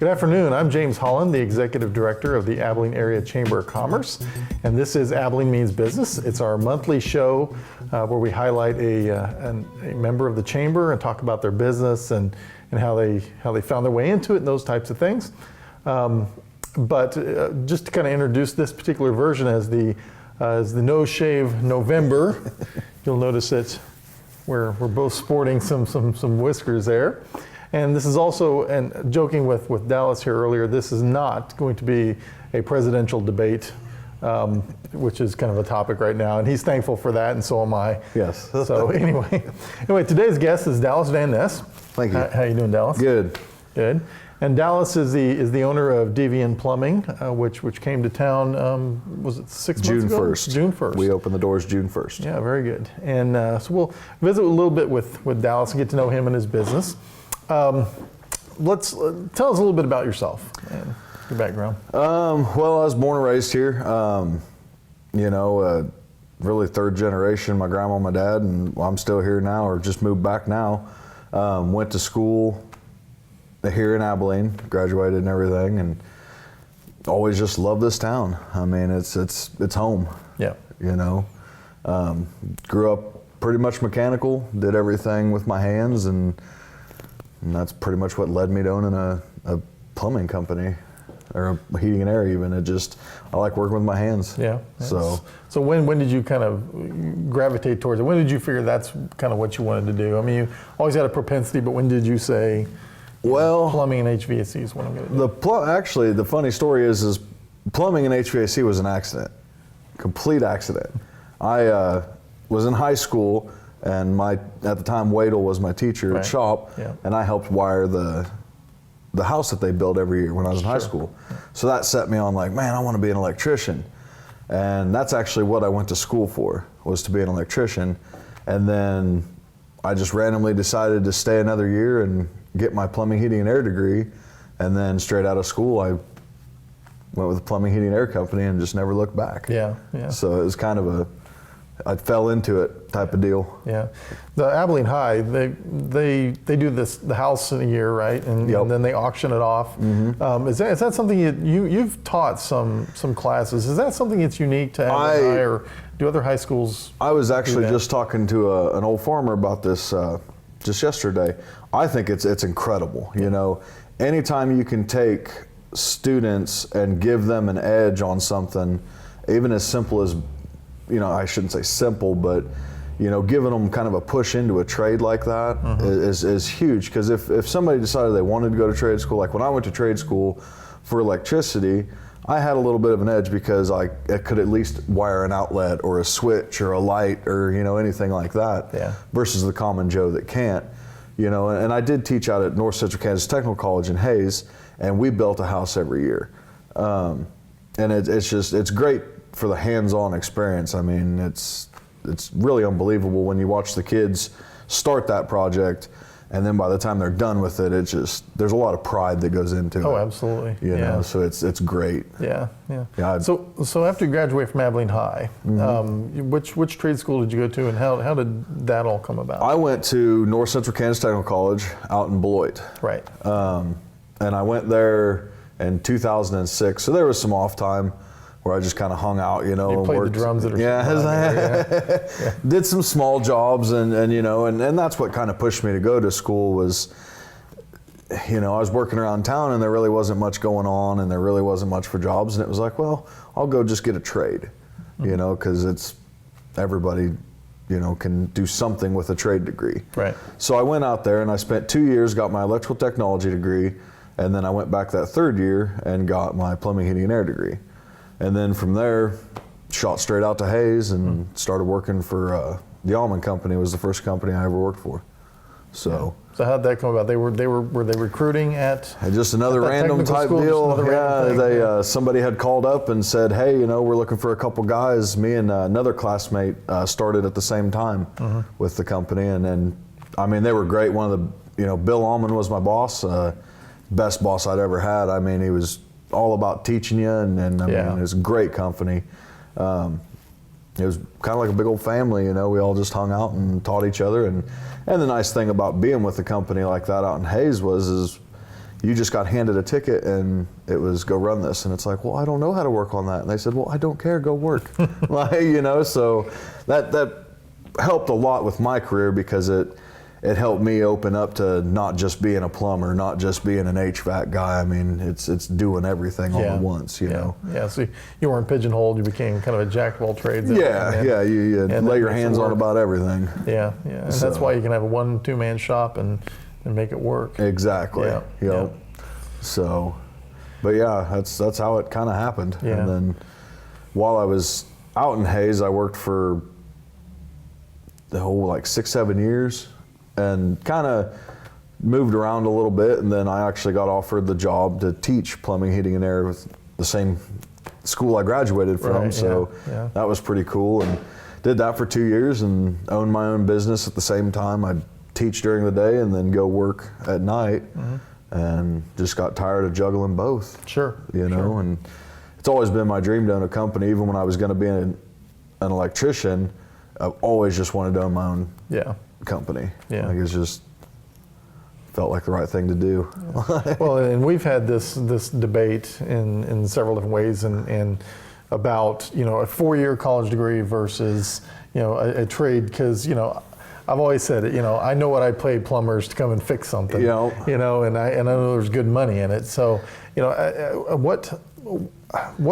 Good afternoon. I'm James Holland, the Executive Director of the Abilene Area Chamber of Commerce, and this is Abilene Means Business. It's our monthly show where we highlight a member of the chamber and talk about their business and how they found their way into it and those types of things. But just to kind of introduce this particular version as the No Shave November, you'll notice that we're both sporting some whiskers there. And this is also, and joking with Dallas here earlier, this is not going to be a presidential debate, which is kind of a topic right now, and he's thankful for that, and so am I. Yes. So anyway, today's guest is Dallas Van Ness. Thank you. How you doing, Dallas? Good. Good. And Dallas is the owner of DVN Plumbing, which came to town, was it 6 months ago? June 1st. June 1st. We opened the doors June 1st. Yeah, very good. And so we'll visit a little bit with Dallas and get to know him and his business. Let's tell us a little bit about yourself and your background. Well, I was born and raised here. Really third generation. My grandma, my dad, and I'm still here now, or just moved back now. Went to school here in Abilene, graduated and everything, and always just loved this town. I mean, it's home. Yeah. Grew up pretty much mechanical, did everything with my hands, and that's pretty much what led me to owning a plumbing company, or a heating and air even. I like working with my hands. Yeah. So when did you kind of gravitate towards it? When did you figure that's kind of what you wanted to do? I mean, you always had a propensity, but when did you say, well, plumbing and HVAC is what I'm going to do? Actually, the funny story is plumbing and HVAC was an accident, complete accident. I was in high school, and at the time, Wadle was my teacher at shop, and I helped wire the house that they build every year when I was in high school. So that set me on, like, man, I want to be an electrician. And that's actually what I went to school for, was to be an electrician. And then I just randomly decided to stay another year and get my plumbing, heating, and air degree. And then straight out of school, I went with a plumbing, heating, and air company and just never looked back. Yeah. So it was kind of I fell into it type of deal. Yeah, the Abilene High, they do the house in a year, right? And then they auction it off. Mm-hmm. Is that something you've taught some classes? Is that something that's unique to Abilene High, or do other high schools? I was actually just talking to an old farmer about this just yesterday. I think it's incredible. Anytime you can take students and give them an edge on something, even as simple as, I shouldn't say simple, but giving them kind of a push into a trade like that is huge. Because if somebody decided they wanted to go to trade school, like when I went to trade school for electricity, I had a little bit of an edge because I could at least wire an outlet or a switch or a light or anything like that, versus the common Joe that can't. And I did teach out at North Central Kansas Technical College in Hayes, and we built a house every year. And it's great for the hands-on experience. I mean, it's really unbelievable when you watch the kids start that project, and then by the time they're done with it, there's a lot of pride that goes into it. Oh, absolutely. So it's great. Yeah. So after you graduated from Abilene High, which trade school did you go to, and how did that all come about? I went to North Central Kansas Technical College out in Beloit. Right. And I went there in 2006, so there was some off time where I just kind of hung out, You played worked, the drums that are did some small jobs, and that's what kind of pushed me to go to school was, I was working around town and there really wasn't much going on and there really wasn't much for jobs, and it was like, well, I'll go just get a trade, because it's everybody, can do something with a trade degree. Right. So I went out there and I spent 2 years, got my electrical technology degree, and then I went back that third year and got my plumbing, heating, and air degree. And then from there, shot straight out to Hayes and started working for the Almond Company. Was the first company I ever worked for. So how did that come about? Were they recruiting at just another random type deal? Somebody had called up and said, hey, we're looking for a couple guys. Me and another classmate started at the same time with the company, and then they were great. One of the Bill Almond was my boss, best boss I'd ever had. I mean, he was all about teaching you, and it was a great company. It was kind of like a big old family, we all just hung out and taught each other. And the nice thing about being with a company like that out in Hayes is you just got handed a ticket and it was go run this. And it's like, well, I don't know how to work on that. And they said, well, I don't care, go work. Like, you know, so that helped a lot with my career because it helped me open up to not just being a plumber, not just being an HVAC guy. I mean, it's doing everything all at once, you know. Yeah, so you weren't pigeonholed, you became kind of a jack of all trades. You lay your hands on about everything. Yeah, and that's why you can have a 1-2-man shop and make it work. Exactly. Yeah. So, but yeah, that's how it kind of happened. Yeah. And then while I was out in Hayes, I worked for the whole 6-7 years and kind of moved around a little bit. And then I actually got offered the job to teach plumbing, heating, and air with the same school I graduated from. Right, so that was pretty cool. And did that for 2 years and owned my own business at the same time. I'd teach during the day and then go work at night, and just got tired of juggling both. Sure. You know, and it's always been my dream to own a company. Even when I was going to be an electrician, I've always just wanted to own my own company. Yeah. Like, it's just felt like the right thing to do. Well, and we've had this debate in several different ways, and about, you know, a 4-year college degree versus, you know, a trade, because, you know, I've always said it, you know, I know what I paid plumbers to come and fix something, you know, and I know there's good money in it. So, you know, what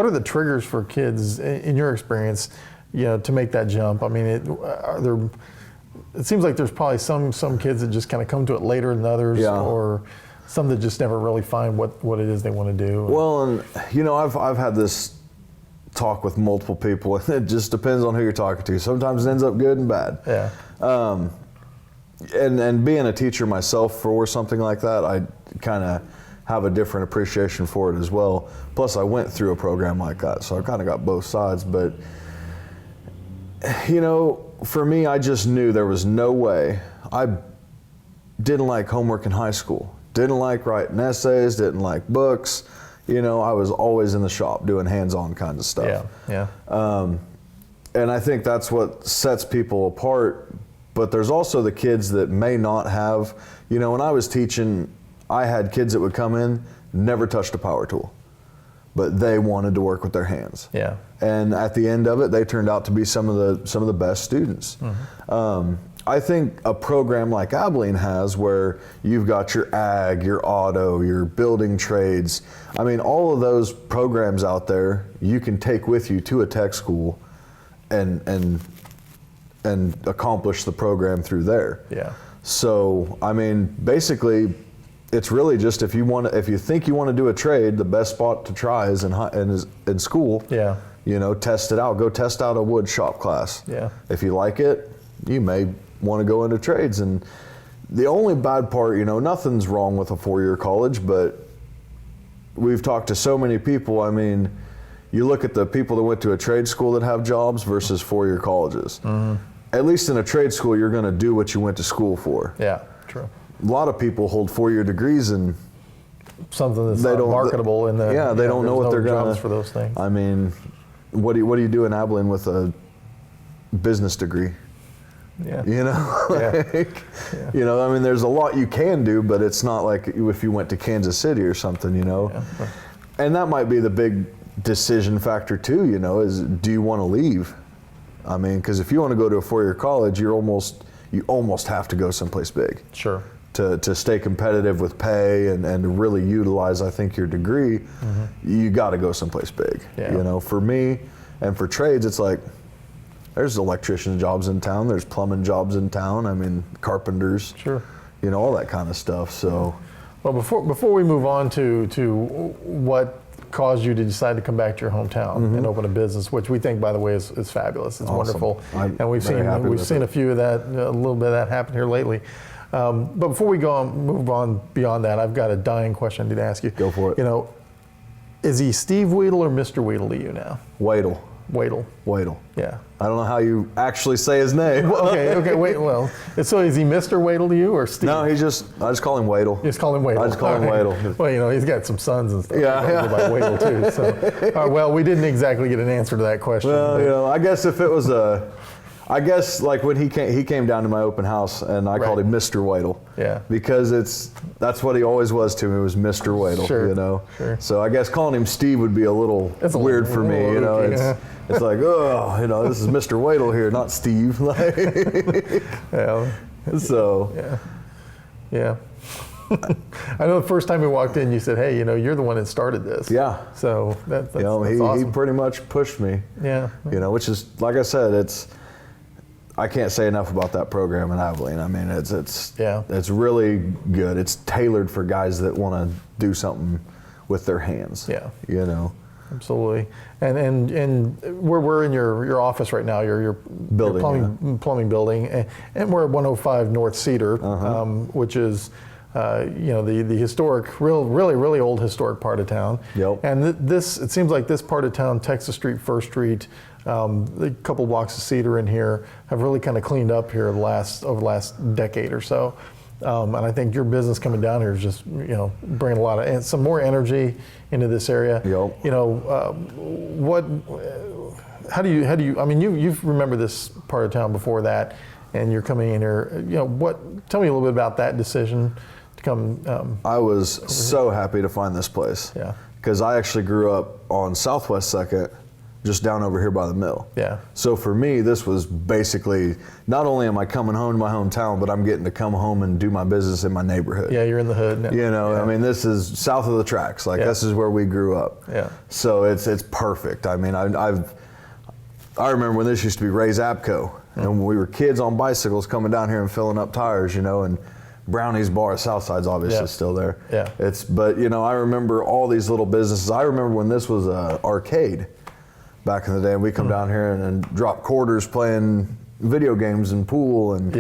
are the triggers for kids in your experience, you know, to make that jump? I mean, it seems like there's probably some kids that just kind of come to it later than others, or some that just never really find what it is they want to do. Well, and you know, I've had this talk with multiple people, and it just depends on who you're talking to. Sometimes it ends up good and bad. Yeah. And being a teacher myself for something like that, I kind of have a different appreciation for it as well. Plus, I went through a program like that, so I kind of got both sides. But, you know, for me, I just knew there was no way. I didn't like homework in high school, didn't like writing essays, didn't like books. You know, I was always in the shop doing hands-on kind of stuff. And I think that's what sets people apart. But there's also the kids that may not have, you know, when I was teaching, I had kids that would come in, never touched a power tool, but they wanted to work with their hands. Yeah. And at the end of it, they turned out to be some of the best students. I think a program like Abilene has, where you've got your ag, your auto, your building trades. I mean, all of those programs out there, you can take with you to a tech school and accomplish the program through there. Yeah. So, I mean, basically, it's really just if you think you want to do a trade, the best spot to try is in school. Yeah. You know, test it out. Go test out a wood shop class. Yeah. If you like it, you may want to go into trades. And the only bad part, you know, nothing's wrong with a 4-year college, but we've talked to so many people. I mean, you look at the people that went to a trade school that have jobs versus 4-year colleges. At least in a trade school, you're going to do what you went to school for. Yeah, true. A lot of people hold 4-year degrees and something that's not marketable in the they don't know what they're jobs for those things. I mean, what do you do in Abilene with a business degree? Yeah. You know, you know, I mean, there's a lot you can do, but it's not like if you went to Kansas City or something, you know. Yeah. And that might be the big decision factor too, you know, is do you want to leave? I mean, because if you want to go to a 4-year college, you almost have to go someplace big. Sure. To stay competitive with pay and to really utilize, I think, your degree, you got to go someplace big. Yeah. You know, for me and for trades, it's like there's electrician jobs in town, there's plumbing jobs in town. I mean, carpenters. Sure. You know, all that kind of stuff. So, well, before we move on to what caused you to decide to come back to your hometown and open a business, which we think, by the way, is fabulous. It's wonderful, and we've seen a few of that, a little bit of that happen here lately. But before we move on beyond that, I've got a dying question I need to ask you. Go for it. You know, is he Steve Weedle or Mr. Weedle to you now? Weidel. Yeah. I don't know how you actually say his name. Well, okay, wait, well, so is he Mr. Weidel to you or Steve? No, I just call him Weidel. You just call him Weidel. I just call him Weidel. Well, you know, he's got some sons and stuff. Yeah. Go by Weidel too. So, well, we didn't exactly get an answer to that question. Well, you know, I guess if it was I guess like when he came down to my open house, and I called him Mr. Whittle. Yeah. Because that's what he always was to me, was Mr. Whittle. Sure. You know. Sure. So I guess calling him Steve would be a little weird for me. You know, it's like, oh, you know, this is Mr. Whittle here, not Steve. Yeah. So. Yeah. Yeah. I know the first time we walked in, you said, "Hey, you know, you're the one that started this." Yeah. So that's you know, that's awesome. He pretty much pushed me. Yeah. You know, which is, like I said, I can't say enough about that program in Abilene. I mean, it's really good. It's tailored for guys that want to do something with their hands. Yeah. You know. Absolutely. And we're in your office right now, your building, plumbing building, and we're at 105 North Cedar, which is you know, the historic, really old historic part of town. Yep. And it seems like this part of town, Texas Street, First Street, a couple blocks of Cedar in here, have really kind of cleaned up here over the last decade or so. And I think your business coming down here is just, you know, bringing a lot of some more energy into this area. Yep. You know, how do you? I mean, you've remembered this part of town before that, and you're coming in here. You know, tell me a little bit about that decision to come. I was so happy to find this place. Yeah. Because I actually grew up on Southwest 2nd, just down over here by the mill. Yeah. So for me, this was basically, not only am I coming home to my hometown, but I'm getting to come home and do my business in my neighborhood. Yeah, you're in the hood now. You know, yeah. I mean, this is south of the tracks. Like, this is where we grew up. Yeah. So it's perfect. I mean, I remember when this used to be Ray's Abco, and when we were kids on bicycles coming down here and filling up tires, you know, and Brownie's Bar at Southside's obviously still there. Yeah. But you know, I remember all these little businesses. I remember when this was an arcade back in the day, and we come down here and drop quarters playing video games and pool, and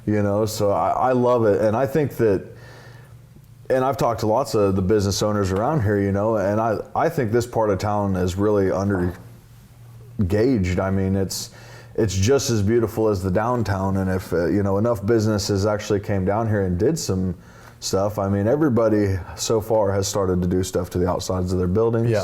you know, so I love it. And I think that, and I've talked to lots of the business owners around here, you know, and I think this part of town is really under gauged. I mean, it's just as beautiful as the downtown, and if you know, enough businesses actually came down here and did some stuff, I mean, everybody so far has started to do stuff to the outsides of their buildings.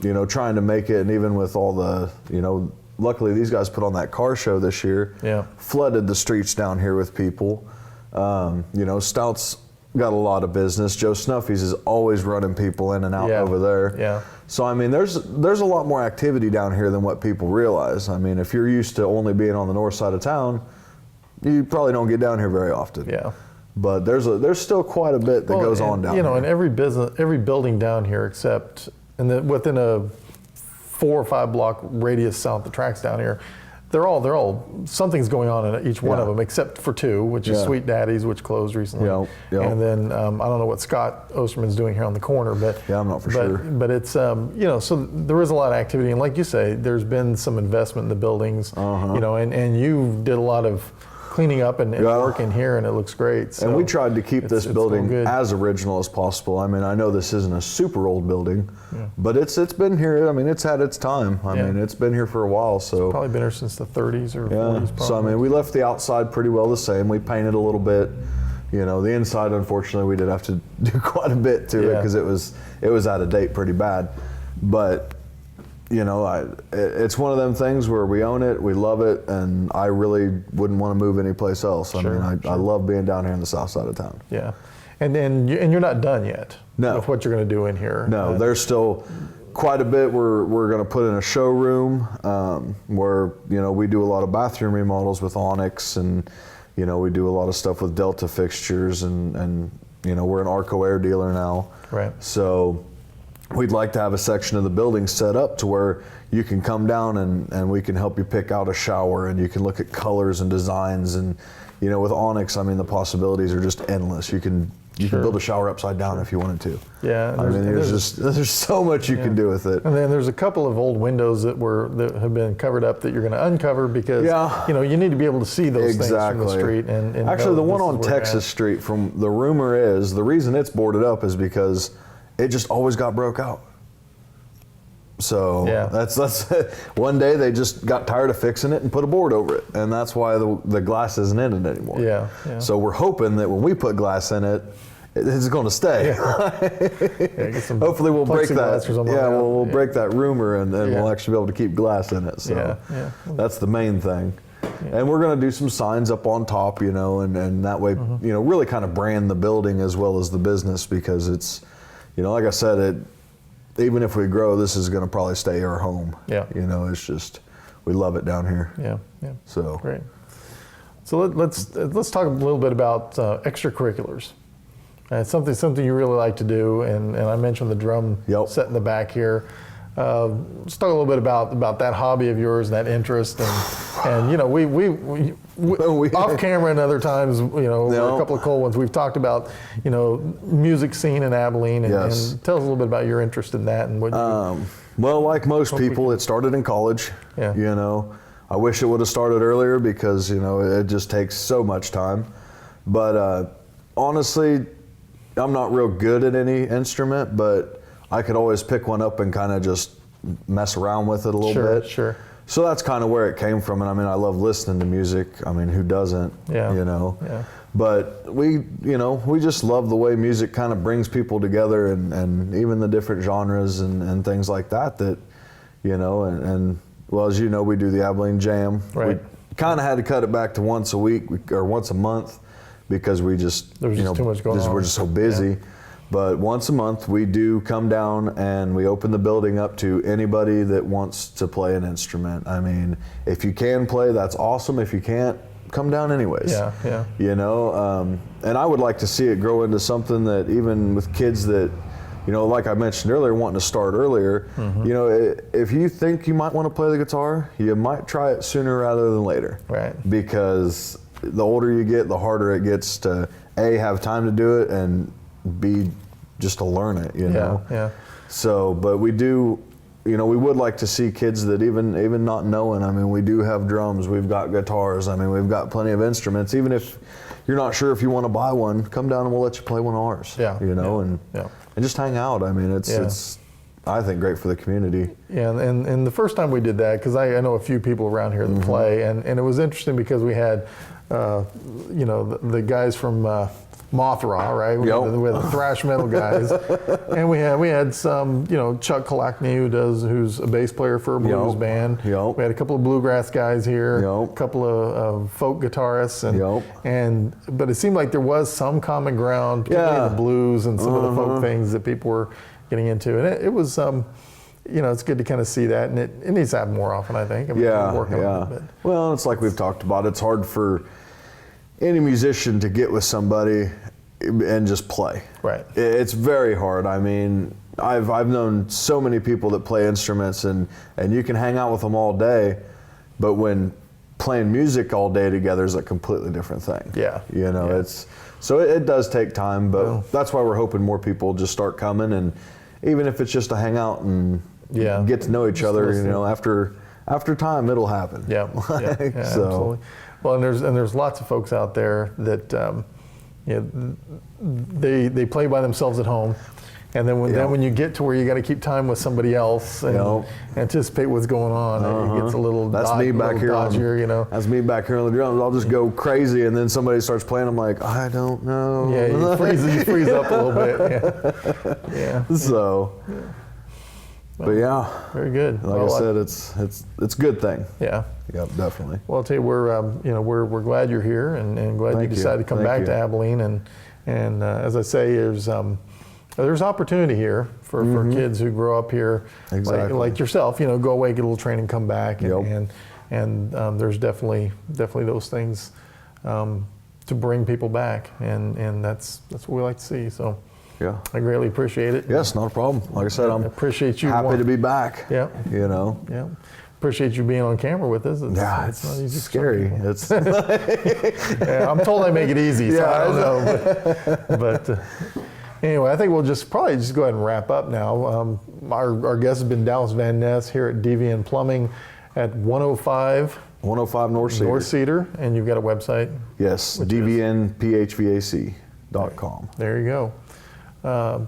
You know, trying to make it, and even with all the, you know, luckily these guys put on that car show this year, flooded the streets down here with people. You know, Stout's got a lot of business. Joe Snuffy's is always running people in and out over there. Yeah. So I mean, there's a lot more activity down here than what people realize. I mean, if you're used to only being on the north side of town, you probably don't get down here very often. Yeah. But there's still quite a bit that goes on down here. You know, and every building down here, except within a 4 or 5 block radius south of the tracks down here, they're all something's going on in each one of them, except for 2, which is Sweet Daddy's, which closed recently. And then I don't know what Scott Osterman's doing here on the corner, but I'm not for sure. But it's you know, so there is a lot of activity, and like you say, there's been some investment in the buildings. You know, and you did a lot of cleaning up and work in here, and it looks great. So and we tried to keep this building as original as possible. I mean, I know this isn't a super old building, but it's been here. I mean, it's had its time. I mean, it's been here for a while. So it's probably been here since the 30s or 40s. Probably. So I mean, we left the outside pretty well the same. We painted a little bit. You know, the inside, unfortunately, we did have to do quite a bit to it because it was out of date pretty bad. But you know, it's one of them things where we own it, we love it, and I really wouldn't want to move anyplace else. I mean, I love being down here on the south side of town. Yeah, and you're not done yet with what you're going to do in here. No, there's still quite a bit. We're going to put in a showroom where, you know, we do a lot of bathroom remodels with Onyx, and you know, we do a lot of stuff with Delta fixtures, and you know, we're an Arco Air dealer now. Right. So we'd like to have a section of the building set up to where you can come down and we can help you pick out a shower, and you can look at colors and designs, and you know, with Onyx, I mean, the possibilities are just endless. You can build a shower upside down if you wanted to. Yeah, I mean, there's so much you can do with it. And then there's a couple of old windows that have been covered up that you're going to uncover because you know, you need to be able to see those things from the street. And actually, the one on Texas Street, from the rumor is the reason it's boarded up is because it just always got broke out. So that's one day they just got tired of fixing it and put a board over it, and that's why the glass isn't in it anymore. So we're hoping that when we put glass in it, it's going to stay. Get some Hopefully we'll break that. plexiglass or something Yeah, like that. we'll break that rumor, and then Yeah. we'll actually be able to keep glass in it. So Yeah. that's the main thing. And we're going to do some signs up on top, you know, and that way, you know, really kind of brand the building as well as the business, because it's, you know, like I said, even if we grow, this is going to probably stay our home. Yeah. You know, it's just, we love it down here. Yeah. So Great. So let's talk a little bit about extracurriculars. Something you really like to do, and I mentioned the drum set in the back here. Let's talk a little bit about that hobby of yours, that interest, and you know, we off camera and other times, you know, a couple of cold ones, we've talked about, you know, music scene in Abilene, and tell us a little bit about your interest in that and what you. Well, like most people, it started in college. Yeah. You know, I wish it would have started earlier, because, you know, it just takes so much time. But honestly, I'm not real good at any instrument, but I could always pick one up and kind of just mess around with it a little bit. Sure. So that's kind of where it came from. And I mean, I love listening to music. I mean, who doesn't? Yeah. You know. Yeah. But we just love the way music kind of brings people together, and even the different genres and things like that, you know, and well, as you know, we do the Abilene Jam. Right. We kind of had to cut it back to once a week or once a month, because we just, There was just too much going on. We're just so busy. Yeah. But once a month, we do come down and we open the building up to anybody that wants to play an instrument. I mean, if you can play, that's awesome. If you can't, come down anyways. Yeah. You know, and I would like to see it grow into something that even with kids that, you know, like I mentioned earlier, wanting to start earlier, you know, if you think you might want to play the guitar, you might try it sooner rather than later. Right. Because the older you get, the harder it gets to A, have time to do it, and B, just to learn it, you know? Yeah. So, but we do, you know, we would like to see kids that even not knowing, I mean, we do have drums, we've got guitars, I mean, we've got plenty of instruments. Even if you're not sure if you want to buy one, come down and we'll let you play one of ours. Yeah. You know, and just hang out. I mean, it's I think great for the community. Yeah, and the first time we did that, because I know a few people around here that play, and it was interesting because we had, you know, the guys from Mothra, right? We had the thrash metal guys, and we had some, you know, Chuck Kalakny, who's a bass player for a blues band. We had a couple of bluegrass guys here, a couple of folk guitarists, but it seemed like there was some common ground, particularly in the blues and some of the folk things that people were getting into, and it was. You know, it's good to kind of see that, and it needs to happen more often, I think. We're working on it, Well, it's like we've talked about. It's hard for any musician to get with somebody and just play. Right. It's very hard. I mean, I've known so many people that play instruments, and you can hang out with them all day, but when playing music all day together is a completely different thing. Yeah. You know, it does take time, but that's why we're hoping more people just start coming, and even if it's just to hang out and get to know each other, you know, after time it'll happen. Yeah, absolutely. Well, and there's lots of folks out there that you know, they play by themselves at home, and then when you get to where you got to keep time with somebody else and anticipate what's going on, it gets a little dodgier, you know. That's me back here on the drums. I'll just go crazy, and then somebody starts playing. I'm like, I don't know. Yeah, you freeze up a little bit. Yeah. So. But very good. Like I said, it's a good thing. Yeah. Yep, definitely. Well, I'll tell you, we're glad you're here, and glad you decided to come back to Abilene, and as I say, there's opportunity here for kids who grow up here, like yourself. You know, go away, get a little training, come back, and there's definitely those things to bring people back, and that's what we like to see. So. Yeah. I greatly appreciate it. Yes, not a problem. Like I said, I'm appreciate you happy to be back. Yeah. You know. Yeah. Appreciate you being on camera with us. It's not easy. Scary. It's I'm told I make it easy, so I don't know. But anyway, I think we'll probably go ahead and wrap up now. Our guest has been Dallas Van Ness here at DVN Plumbing at 105 North Cedar, and you've got a website? Yes, dvnphvac.com. There you go.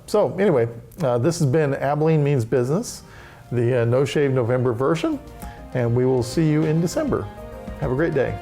So anyway, this has been Abilene Means Business, the No Shave November version, and we will see you in December. Have a great day.